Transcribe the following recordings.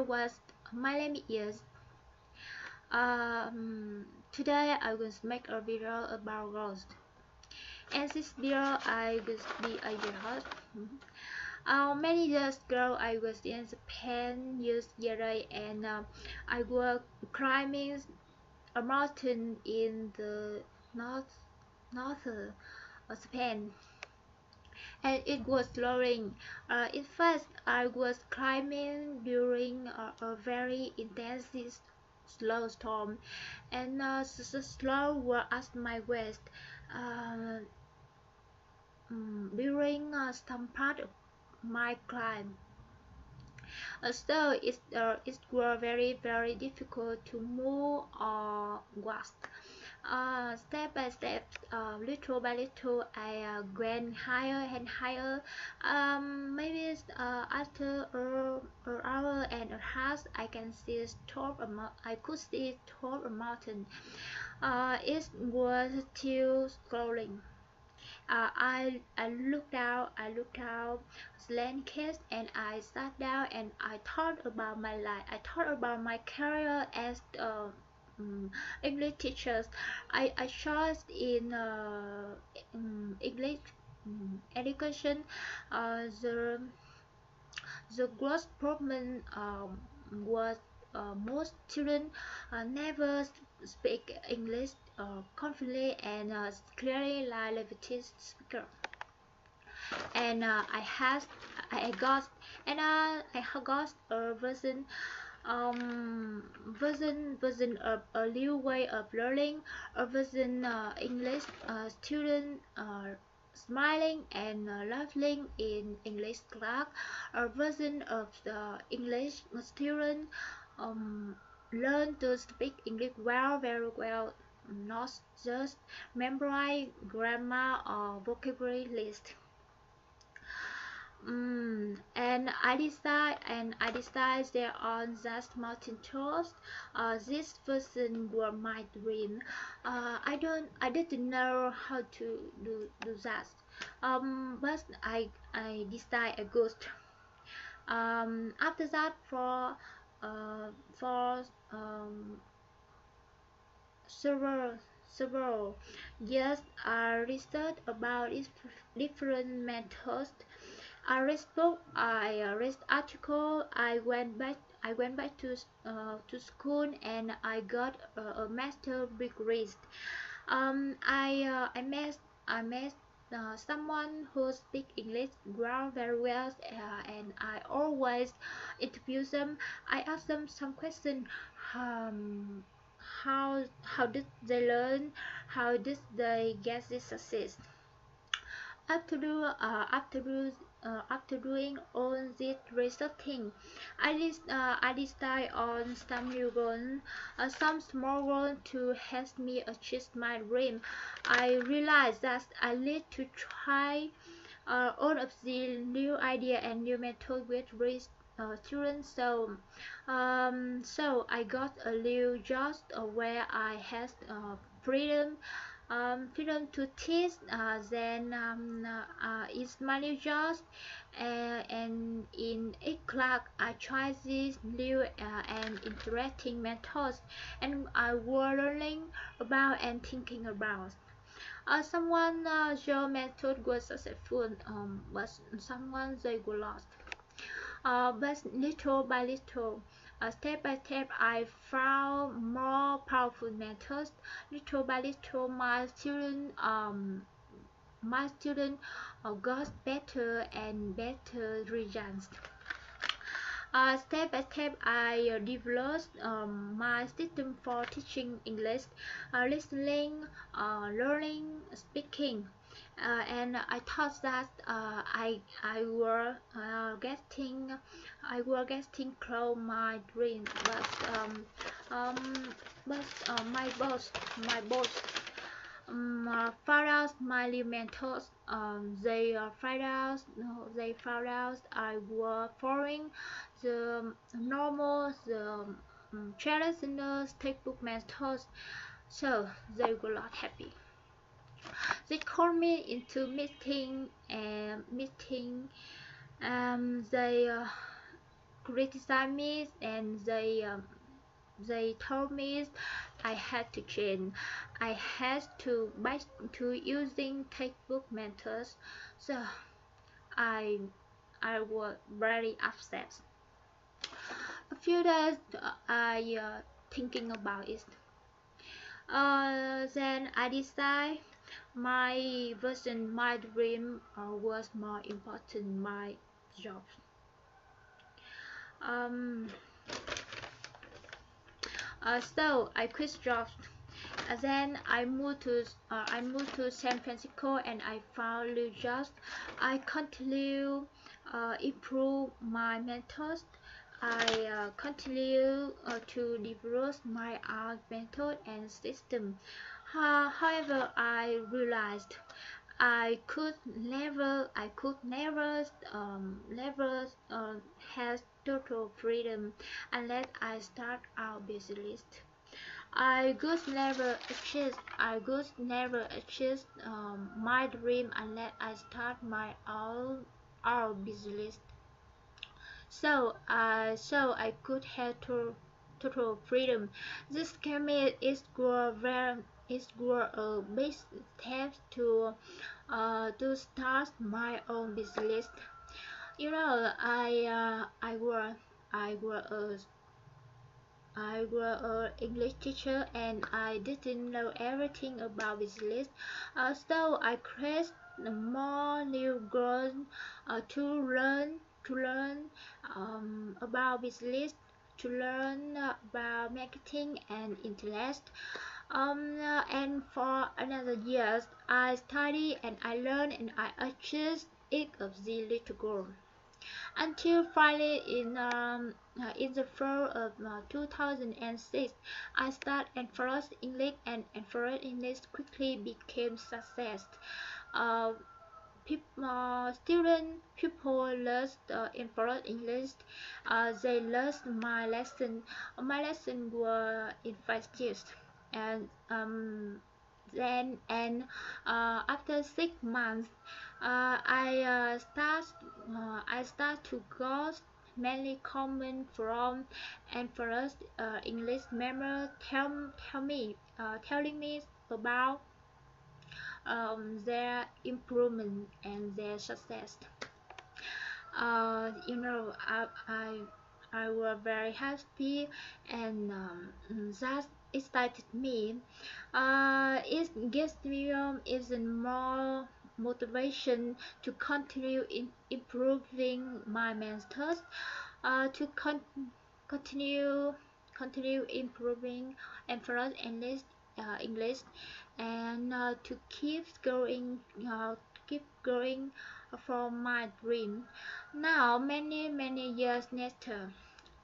Was my name is today I will make a video about ghost. And this video I will be a your host. Many years ago I was in Japan yesterday and I was climbing a mountain in the north of Japan, and it was slowing. At first, I was climbing during a very intense slow storm, and the slow were at my waist. Uh, During some part of my climb, so it was very difficult to move or walk. Step by step, little by little, I went higher and higher. Maybe after an hour and a half, I can see top a I could see top a mountain. It was still scrolling. I looked out, Slankest, and I sat down and I thought about my life. I thought about my career as English teachers. I chose in English education. The gross problem was most children never speak English confidently and clearly like native speaker. And I got I got a version of a new way of learning, a version English student smiling and laughing in English class, a version of the English student um, learn to speak English very well, not just memorize grammar or vocabulary list. And I decided there on that mountain toast. This person were my dream. I didn't know how to do that. But I decided a ghost. After that, for several years, I researched about its different methods. I read book, I read article, I went back to school and I got a master degree. I met someone who speak English very well, and I always interview them. I ask them some question. Um, how did they learn? How did they get this success? After doing all this researching, I decided on some new goals, some small goals to help me achieve my dream. I realized that I need to try all of the new idea and new method with children. So I got a new job where I had freedom freedom to teach. Then It's my new job, and in each class I try these new and interesting methods, and I was learning about and thinking about. Someone your method was successful, but someone they were lost. But little by little, step by step, I found more powerful methods. Little by little, my student got better and better results. Step by step, I developed my system for teaching English, listening, learning, speaking, and I thought that I were getting close my dream, but my boss found out my new mentors. They found out I was following the traditional textbook methods, so they were not happy. They called me into meeting. They criticized me, and they told me I had to change. I had to back to using textbook methods. So I I was very upset. A few days I thinking about it. Then I decide my dream was more important my job. Um, so I quit job. Then I moved to San Francisco and I found new jobs. I continue improve my methods. I continue to develop my art method and system. However, I realized never have total freedom unless I start our business. I could never achieve my dream unless I start my own our business. So I could have total freedom. This commit is a big step to start my own business. You know, I were a English teacher and I didn't know everything about business. So I created more new goals to learn about business, to learn about marketing and interest. And for another years, I study and I learn and I achieved each of the little goals until finally in the fall of 2006, I started Enforced English, and Enforced English quickly became success. Uh, people learned Enforced English. They learned my lesson. My lesson were infectious, and then and after 6 months, I start to got many comments from and first English members telling me about their improvement and their success. You know, I was very happy, and that excited me. It gives me even more motivation to continue improving my methods, to continue improving and further English, and to keep growing for my dream. Now, many years later,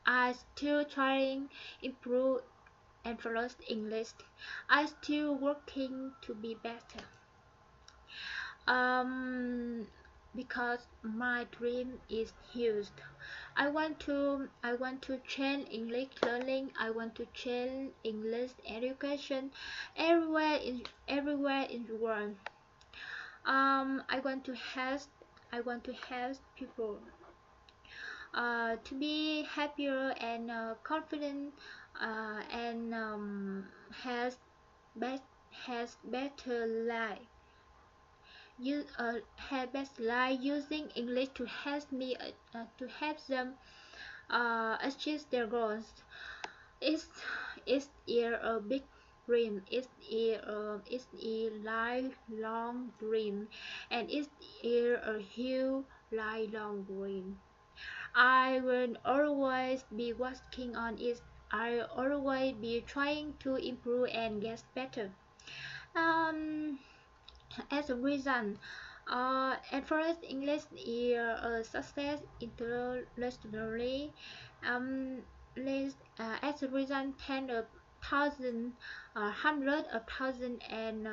I still trying improve and further English. I still working to be better. Um, because my dream is huge. I want to change English learning. I want to change English education everywhere in the world. I want to help people to be happier and confident, and has best has better life. You have best life using English to help me to help them achieve their goals. It's a big dream. It's a lifelong dream, and it's a huge lifelong dream. I will always be working on it. I always be trying to improve and get better. Um, as a reason, at first English is a success internationally. Um, as a reason, tens of thousands, hundreds of thousands, and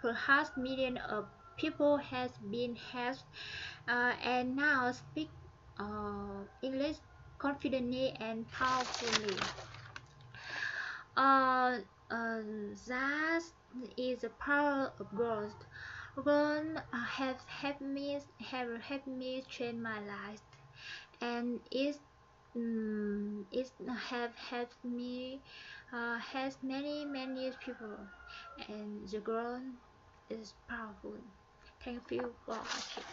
perhaps millions of people has been helped, and now speak English confidently and powerfully. Uh, that is the power of growth. Growth have helped me change my life, and it have helped me, has many people, and the ground is powerful. Thank you for watching.